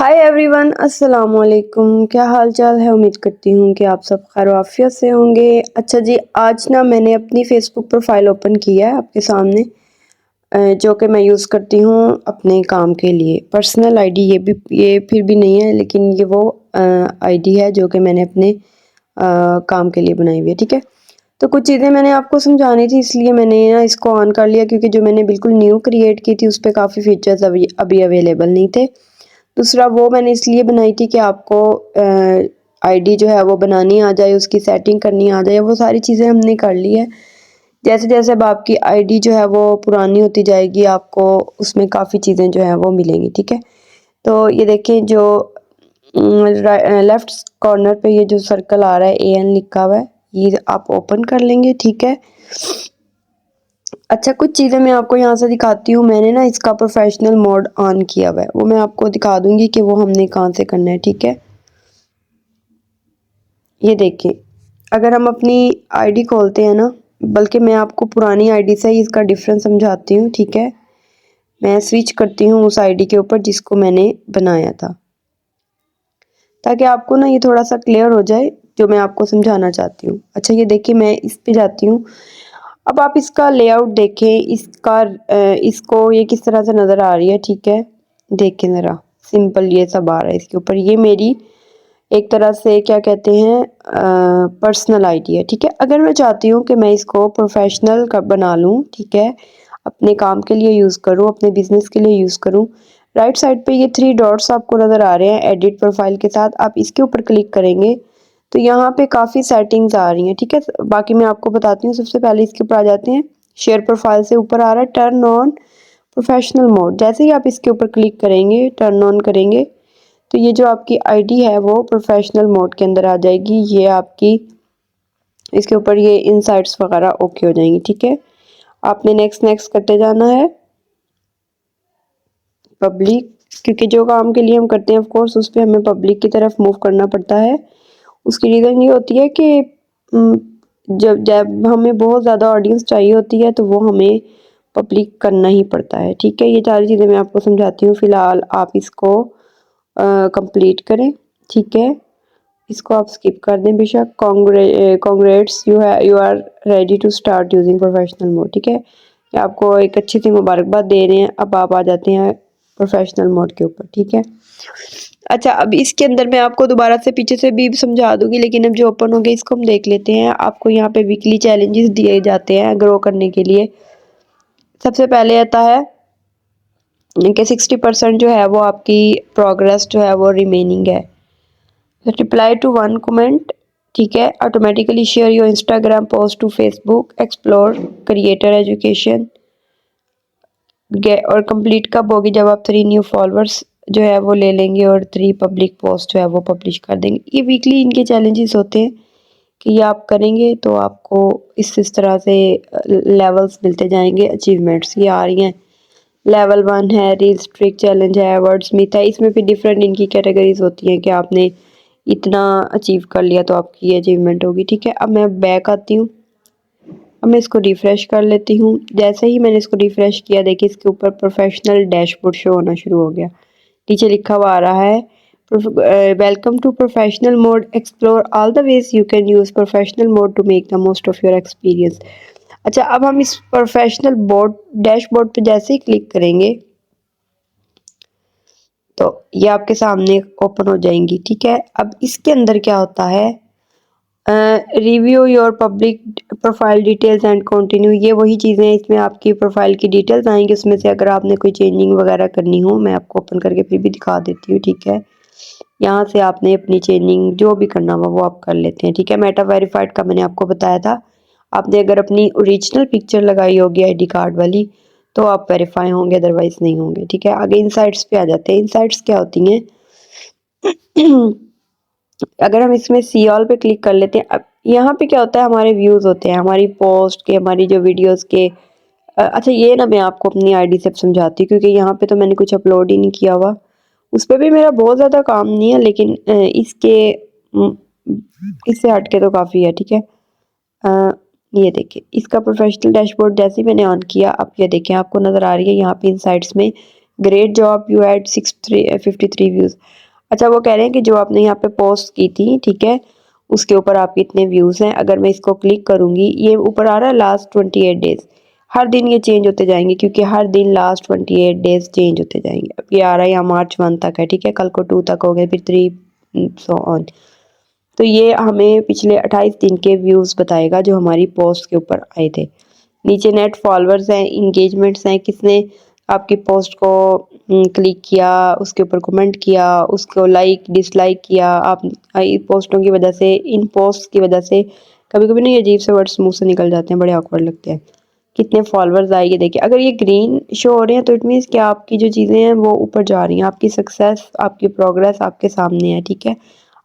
Hi everyone, अस्सलाम वालेकुम। क्या हाल चाल है? उम्मीद करती हूँ कि आप सब खैर आफियत से होंगे। अच्छा जी, आज ना मैंने अपनी फेसबुक प्रोफाइल ओपन किया है आपके सामने, जो कि मैं यूज़ करती हूँ अपने काम के लिए। पर्सनल आईडी ये फिर भी नहीं है, लेकिन ये वो आईडी है जो कि मैंने अपने काम के लिए बनाई हुई है। ठीक है, तो कुछ चीज़ें मैंने आपको समझानी थी, इसलिए मैंने ना इसको ऑन कर लिया, क्योंकि जो मैंने बिल्कुल न्यू क्रिएट की थी उस पर काफ़ी फीचर्स अभी अवेलेबल नहीं थे। दूसरा वो मैंने इसलिए बनाई थी कि आपको आईडी जो है वो बनानी आ जाए, उसकी सेटिंग करनी आ जाए। वो सारी चीज़ें हमने कर ली है। जैसे जैसे अब आपकी आईडी जो है वो पुरानी होती जाएगी, आपको उसमें काफ़ी चीज़ें जो है वो मिलेंगी। ठीक है, तो ये देखें, जो लेफ्ट कॉर्नर पे ये जो सर्कल आ रहा है AN लिखा हुआ है, ये आप ओपन कर लेंगे। ठीक है, अच्छा, कुछ चीज़ें मैं आपको यहाँ से दिखाती हूँ। मैंने ना इसका प्रोफेशनल मोड ऑन किया हुआ है, वो मैं आपको दिखा दूंगी कि वो हमने कहाँ से करना है। ठीक है, ये देखिए, अगर हम अपनी आईडी खोलते हैं ना, बल्कि मैं आपको पुरानी आईडी से ही इसका डिफरेंस समझाती हूँ। ठीक है, मैं स्विच करती हूँ उस आईडी के ऊपर जिसको मैंने बनाया था, ताकि आपको ना ये थोड़ा सा क्लियर हो जाए जो मैं आपको समझाना चाहती हूँ। अच्छा, ये देखिए, मैं इस पे जाती हूँ। अब आप इसका लेआउट देखें, इसको ये किस तरह से नज़र आ रही है। ठीक है, देखें ज़रा, सिंपल ये सब आ रहा है इसके ऊपर। ये मेरी एक तरह से क्या कहते हैं, पर्सनल आईडी है। ठीक है, अगर मैं चाहती हूँ कि मैं इसको प्रोफेशनल बना लूँ, ठीक है, अपने काम के लिए यूज़ करूँ, अपने बिजनेस के लिए यूज़ करूँ, राइट साइड पे ये 3 डॉट्स आपको नज़र आ रहे हैं एडिट प्रोफाइल के साथ। आप इसके ऊपर क्लिक करेंगे तो यहाँ पे काफ़ी सेटिंग्स आ रही हैं। ठीक है, बाकी मैं आपको बताती हूँ। सबसे पहले इसके ऊपर आ जाते हैं, शेयर प्रोफाइल से ऊपर आ रहा है टर्न ऑन प्रोफेशनल मोड। जैसे ही आप इसके ऊपर क्लिक करेंगे, टर्न ऑन करेंगे, तो ये जो आपकी आईडी है वो प्रोफेशनल मोड के अंदर आ जाएगी। ये आपकी इसके ऊपर ये इनसाइट्स वगैरह ओके हो जाएंगी। ठीक है, आपने नेक्स्ट नेक्स्ट करते जाना है। पब्लिक, क्योंकि जो काम के लिए हम करते हैं ऑफ कोर्स उस पर हमें पब्लिक की तरफ मूव करना पड़ता है। उसकी रीज़न ये होती है कि जब जब हमें बहुत ज़्यादा ऑडियंस चाहिए होती है तो वो हमें पब्लिक करना ही पड़ता है। ठीक है, ये सारी चीज़ें मैं आपको समझाती हूँ। फ़िलहाल आप इसको कंप्लीट करें। ठीक है, इसको आप स्किप कर दें बेशक। Congrats, you are ready to start using professional mode. ठीक है, ये आपको एक अच्छी सी मुबारकबाद दे रहे हैं। अब आप आ जाते हैं प्रोफेशनल मोड के ऊपर। ठीक है, अच्छा, अब इसके अंदर मैं आपको दोबारा से पीछे से भी समझा दूंगी, लेकिन अब जो ओपन हो गया इसको हम देख लेते हैं। आपको यहाँ पे वीकली चैलेंजेस दिए जाते हैं ग्रो करने के लिए। सबसे पहले आता है कि 60% जो है वो आपकी प्रोग्रेस जो है वो रिमेनिंग है। Reply to 1 comment. ठीक है, automatically share your Instagram post to Facebook, explore creator education और कंप्लीट कब होगी? जब आप 3 न्यू फॉलोअर्स जो है वो ले लेंगे और 3 पब्लिक पोस्ट जो है वो पब्लिश कर देंगे। ये वीकली इनके चैलेंजेस होते हैं कि ये आप करेंगे तो आपको इस तरह से लेवल्स मिलते जाएंगे, अचीवमेंट्स ये आ रही हैं। लेवल 1 है, रील स्ट्रिक चैलेंज है, वर्ड स्मिथ है। इसमें भी डिफरेंट इनकी कैटेगरीज होती हैं कि आपने इतना अचीव कर लिया तो आपकी ये अचीवमेंट होगी। ठीक है, अब मैं बैक आती हूँ। अब मैं इसको रिफ़्रेश कर लेती हूँ। जैसे ही मैंने इसको रिफ़्रेश किया, देखिए इसके ऊपर प्रोफेशनल डैशबोर्ड शो होना शुरू हो गया। नीचे लिखा हुआ आ रहा है, welcome to professional mode, explore all the ways you can use professional mode to make the most of your experience. अच्छा, अब हम इस प्रोफेशनल बोर्ड डैशबोर्ड पे जैसे ही क्लिक करेंगे तो ये आपके सामने ओपन हो जाएंगी। ठीक है, अब इसके अंदर क्या होता है, review your public profile details and continue. ये वही चीज़ें हैं, इसमें आपकी प्रोफाइल की डिटेल्स आएंगी। उसमें से अगर आपने कोई चेंजिंग वगैरह करनी हो, मैं आपको ओपन करके फिर भी दिखा देती हूँ। ठीक है, यहाँ से आपने अपनी चेंजिंग जो भी करना हो वो आप कर लेते हैं। ठीक है, मेटा वेरीफाइड का मैंने आपको बताया था। आपने अगर अपनी ओरिजिनल पिक्चर लगाई होगी आईडी कार्ड वाली तो आप वेरीफाई होंगे, अदरवाइज नहीं होंगे। ठीक है, आगे इनसाइट्स पे आ जाते हैं। इनसाइट्स क्या होती हैं? अगर हम इसमें सी ऑल पे क्लिक कर लेते हैं, अब यहाँ पे क्या होता है, हमारे व्यूज़ होते हैं, हमारी पोस्ट के, हमारी जो वीडियोस के। अच्छा, ये ना मैं आपको अपनी आईडी से समझाती हूँ, क्योंकि यहाँ पे तो मैंने कुछ अपलोड ही नहीं किया हुआ। उस पर भी मेरा बहुत ज़्यादा काम नहीं है, लेकिन इससे हट के तो काफ़ी है। ठीक है, ये देखिए, इसका प्रोफेशनल डैशबोर्ड जैसे ही मैंने ऑन किया, अब ये देखें आपको नज़र आ रही है यहाँ पे इनसाइट्स में great job, you had 53 views. अच्छा, वो कह रहे हैं कि जो आपने यहाँ पे पोस्ट की थी, ठीक है, उसके ऊपर आपके इतने व्यूज़ हैं। अगर मैं इसको क्लिक करूँगी, ये ऊपर आ रहा है लास्ट 28 डेज़। हर दिन ये चेंज होते जाएंगे, क्योंकि हर दिन लास्ट 28 डेज़ चेंज होते जाएंगे। अब ये आ रहा है यहाँ मार्च 1 तक है, ठीक है, कल को 2 तक हो गए, फिर 3 सो ऑन। तो ये हमें पिछले 28 दिन के व्यूज़ बताएगा जो हमारी पोस्ट के ऊपर आए थे। नीचे नेट फॉलोअर्स हैं, इंगेजमेंट्स हैं, किसने आपकी पोस्ट को क्लिक किया, उसके ऊपर कमेंट किया, उसको लाइक डिसलाइक किया। आप पोस्टों की वजह से, इन पोस्ट की वजह से कभी कभी ना ये अजीब से वर्ड्स मुंह से निकल जाते हैं, बड़े ऑकवर्ड लगते हैं। कितने फॉलोअर्स आए ये देखिए, अगर ये ग्रीन शो हो रहे हैं तो इट मीन्स कि आपकी जो चीज़ें हैं वो ऊपर जा रही हैं, आपकी सक्सेस, आपकी प्रोग्रेस आपके सामने है, ठीक है।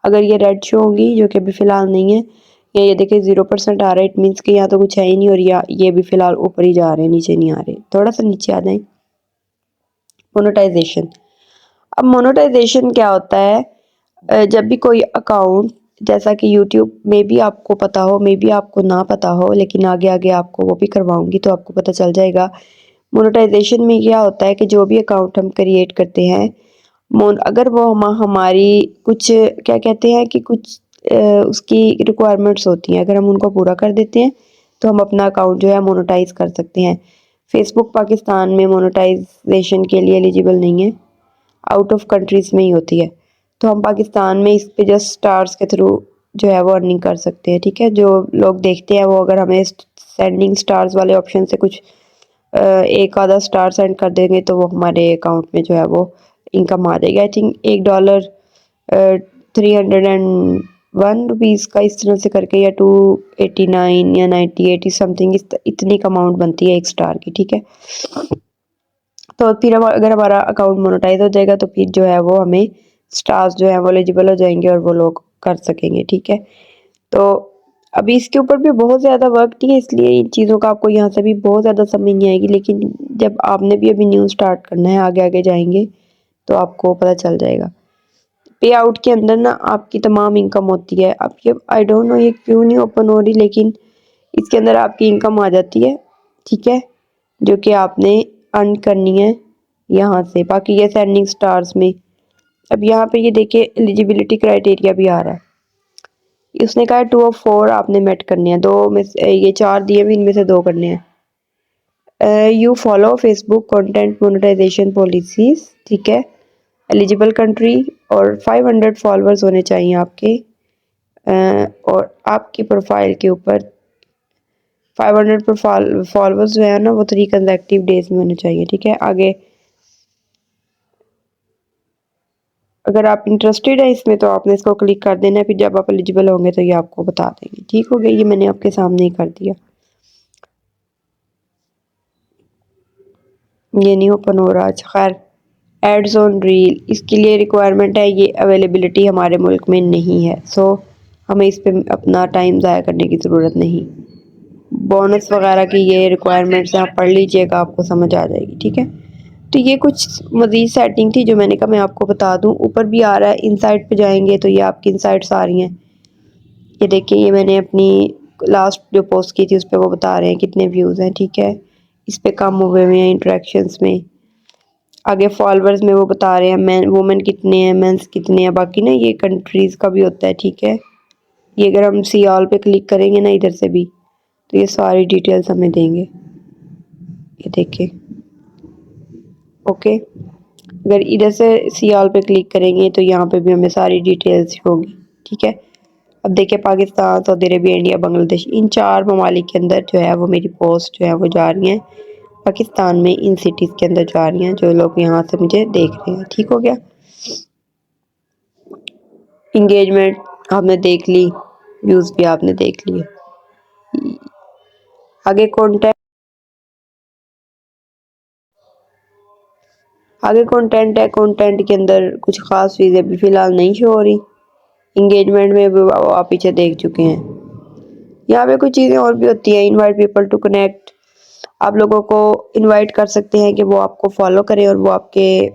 अगर ये रेड शो होगी, जो कि अभी फ़िलहाल नहीं है, या ये देखिए 0% आ रहा है, इट मीन्स कि यहाँ तो कुछ है ही नहीं, और ये भी फ़िलहाल ऊपर ही जा रहे हैं, नीचे नहीं आ रहे। थोड़ा सा नीचे आ जाएं। मोनेटाइजेशन। अब मोनेटाइजेशन क्या होता है? जब भी कोई अकाउंट, जैसा कि यूट्यूब में भी आपको पता हो, मे बी आपको ना पता हो, लेकिन आगे आगे आपको वो भी करवाऊंगी तो आपको पता चल जाएगा। मोनेटाइजेशन में क्या होता है कि जो भी अकाउंट हम क्रिएट करते हैं, अगर वो हमारी कुछ, क्या कहते हैं कि कुछ उसकी रिक्वायरमेंट्स होती हैं, अगर हम उनको पूरा कर देते हैं तो हम अपना अकाउंट जो है मोनेटाइज कर सकते हैं। फेसबुक पाकिस्तान में मोनेटाइजेशन के लिए एलिजिबल नहीं है, आउट ऑफ कंट्रीज़ में ही होती है। तो हम पाकिस्तान में इस पे जस्ट स्टार्स के थ्रू जो है वो अर्निंग कर सकते हैं, ठीक है। जो लोग देखते हैं वो अगर हमें सेंडिंग स्टार्स वाले ऑप्शन से कुछ एक आधा स्टार सेंड कर देंगे तो वो हमारे अकाउंट में जो है वो इनकम आ जाएगी। आई थिंक $1 301 रुपीज़ का इस तरह से करके, या 289 या 98 समथिंग, इतनी अमाउंट बनती है एक स्टार की, ठीक है। तो फिर अगर हमारा अकाउंट मोनेटाइज हो जाएगा तो फिर जो है वो हमें स्टार्स जो है वो एलिजिबल हो जाएंगे और वो लोग कर सकेंगे, ठीक है। तो अभी इसके ऊपर भी बहुत ज़्यादा वर्क नहीं है, इसलिए इन चीज़ों का आपको यहाँ से भी बहुत ज़्यादा समझ नहीं आएगी, लेकिन जब आपने भी अभी न्यू स्टार्ट करना है, आगे आगे जाएंगे तो आपको पता चल जाएगा। पे आउट के अंदर ना आपकी तमाम इनकम होती है। अब ये आई डोंट नो ये क्यों नहीं ओपन हो रही, लेकिन इसके अंदर आपकी इनकम आ जाती है, ठीक है, जो कि आपने अर्न करनी है यहाँ से। बाकी ये सेंडिंग स्टार्स में, अब यहाँ पे ये देखिए एलिजिबिलिटी क्राइटेरिया भी आ रहा है। उसने कहा 2 of 4 आपने मेट करने हैं, 2 में से ये 4 दिए भी, इनमें से 2 करने हैं। You follow Facebook content monetization policies, ठीक है, एलिजिबल कंट्री, और 500 फॉलोअर्स होने चाहिए आपके, और आपकी प्रोफाइल के ऊपर 500 फॉलोअर्स जो है ना वो 3 कंसेक्टिव डेज में होने चाहिए, ठीक है। आगे अगर आप इंटरेस्टेड है इसमें तो आपने इसको क्लिक कर देना है, फिर जब आप एलिजिबल होंगे तो ये आपको बता देंगे, ठीक हो गया। ये मैंने आपके सामने ही कर दिया, ये नहीं ओपन हो रहा। अच्छा खैर, एड्स ऑन रील, इसके लिए रिक्वायरमेंट है, ये अवेलेबिलिटी हमारे मुल्क में नहीं है, सो हमें इस पर अपना टाइम ज़ाया करने की ज़रूरत नहीं। बोनस वगैरह की ये रिक्वायरमेंट्स आप पढ़ लीजिएगा, आपको समझ आ जाएगी, ठीक है। तो ये कुछ मज़ीद सेटिंग थी जो मैंने कहा मैं आपको बता दूं। ऊपर भी आ रहा है, इनसाइट पे जाएंगे तो ये आपकी इनसाइट्स आ रही हैं। ये देखिए, ये मैंने अपनी लास्ट जो पोस्ट की थी उस पर वो बता रहे हैं कितने व्यूज़ हैं, ठीक है। इस पर कम हुए हुए हैं इंट्रैक्शंस में। आगे फॉलोअर्स में वो बता रहे हैं मैन वुमेन कितने हैं, मेंस कितने हैं। बाकी ना ये कंट्रीज़ का भी होता है, ठीक है। ये अगर हम सी ऑल पे क्लिक करेंगे ना इधर से भी, तो ये सारी डिटेल्स हमें देंगे, ये देखिए, ओके। अगर इधर से सी ऑल पे क्लिक करेंगे तो यहाँ पे भी हमें सारी डिटेल्स होगी, ठीक है। अब देखिए, Pakistan, Saudi Arabia, India, Bangladesh, इन 4 ममालिक के अंदर जो है वो मेरी पोस्ट जो है वो जा रही हैं। पाकिस्तान में इन सिटीज़ के अंदर जा रही हैं, जो लोग यहाँ से मुझे देख रहे हैं, ठीक हो गया। इंगेजमेंट आपने देख ली, व्यूज़ भी आपने देख लिए। आगे कंटेंट है, कंटेंट के अंदर कुछ ख़ास चीज़ें अभी फ़िलहाल नहीं शो हो रही। इंगेजमेंट में भी आप पीछे देख चुके हैं। यहाँ पे कुछ चीज़ें और भी होती हैं, इनवाइट पीपल टू कनेक्ट, आप लोगों को इनवाइट कर सकते हैं कि वो आपको फॉलो करें और वो आपके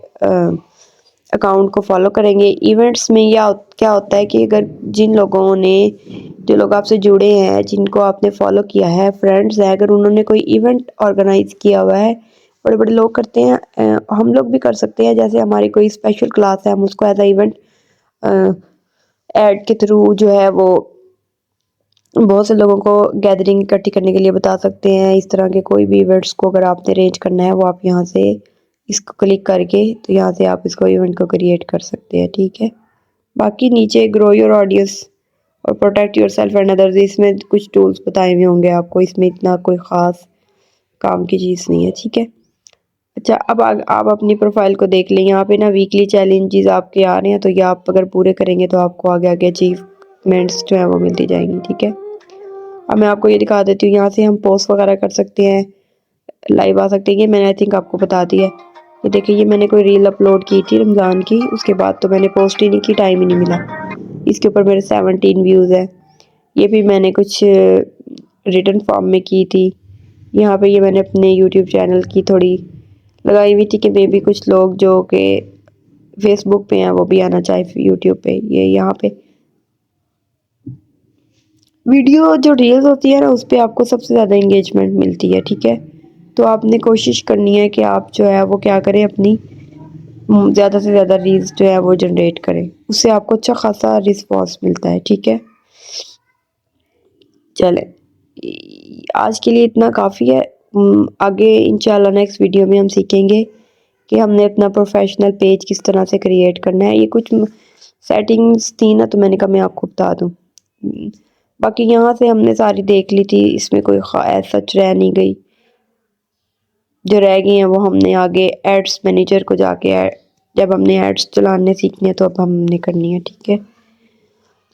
अकाउंट को फॉलो करेंगे। इवेंट्स में या क्या होता है कि अगर जिन लोगों ने, जो लोग आपसे जुड़े हैं, जिनको आपने फॉलो किया है, फ्रेंड्स हैं, अगर उन्होंने कोई इवेंट ऑर्गेनाइज किया हुआ है बड़े बड़े लोग करते हैं, हम लोग भी कर सकते हैं। जैसे हमारी कोई स्पेशल क्लास है, हम उसको एज अ इवेंट ऐड के थ्रू जो है वो बहुत से लोगों को गैदरिंग इकट्ठी करने के लिए बता सकते हैं। इस तरह के कोई भी इवेंट्स को अगर आपने अरेंज करना है, वो आप यहाँ से इसको क्लिक करके तो यहाँ से आप इसको इवेंट को क्रिएट कर सकते हैं, ठीक है। बाकी नीचे ग्रो योर ऑडियंस और protect your self and others, इसमें कुछ टूल्स बताए हुए होंगे आपको, इसमें इतना कोई ख़ास काम की चीज़ नहीं है, ठीक है। अच्छा, अब आप अपनी प्रोफाइल को देख लें। यहाँ पे ना वीकली चैलेंजेस आपके आ रहे हैं, तो ये आप अगर पूरे करेंगे तो आपको आगे आगे अचीवमेंट्स जो है वो मिलती जाएंगी, ठीक है। अब मैं आपको ये दिखा देती हूँ, यहाँ से हम पोस्ट वगैरह कर सकते हैं, लाइव आ सकते हैं। ये मैंने आई थिंक आपको बता दिया है। ये देखिए, ये मैंने कोई रील अपलोड की थी रमज़ान की, उसके बाद तो मैंने पोस्ट ही नहीं की, टाइम ही नहीं मिला। इसके ऊपर मेरे 17 व्यूज़ है। ये भी मैंने कुछ रिटन फॉर्म में की थी। यहाँ पे ये मैंने अपने यूट्यूब चैनल की थोड़ी लगाई हुई थी कि मे भी कुछ लोग जो कि फेसबुक पे हैं वो भी आना चाहे यूट्यूब पे। ये यहाँ पे वीडियो जो रील्स होती है ना, उस पर आपको सबसे ज़्यादा इंगेजमेंट मिलती है, ठीक है। तो आपने कोशिश करनी है कि आप जो है वो क्या करें, अपनी ज़्यादा से ज़्यादा रील्स जो है वो जनरेट करें, उससे आपको अच्छा खासा रिस्पॉन्स मिलता है, ठीक है। चलें, आज के लिए इतना काफ़ी है। आगे इंशाल्लाह नेक्स्ट वीडियो में हम सीखेंगे कि हमने अपना प्रोफेशनल पेज किस तरह से क्रिएट करना है। ये कुछ सेटिंग्स थी ना, तो मैंने कहा मैं आपको बता दूँ। बाकी यहाँ से हमने सारी देख ली थी, इसमें कोई ख़ास सच रह नहीं गई। जो रह गई हैं वो हमने आगे एड्स मैनेजर को जाके जब हमने एड्स चलाने सीखने हैं तो अब हमने करनी है, ठीक है।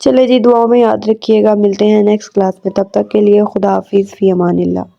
चले जी, दुआओं में याद रखिएगा, मिलते हैं नेक्स्ट क्लास में। तब तक के लिए खुदा हाफिज़, फ़ी अमानिल्लाह।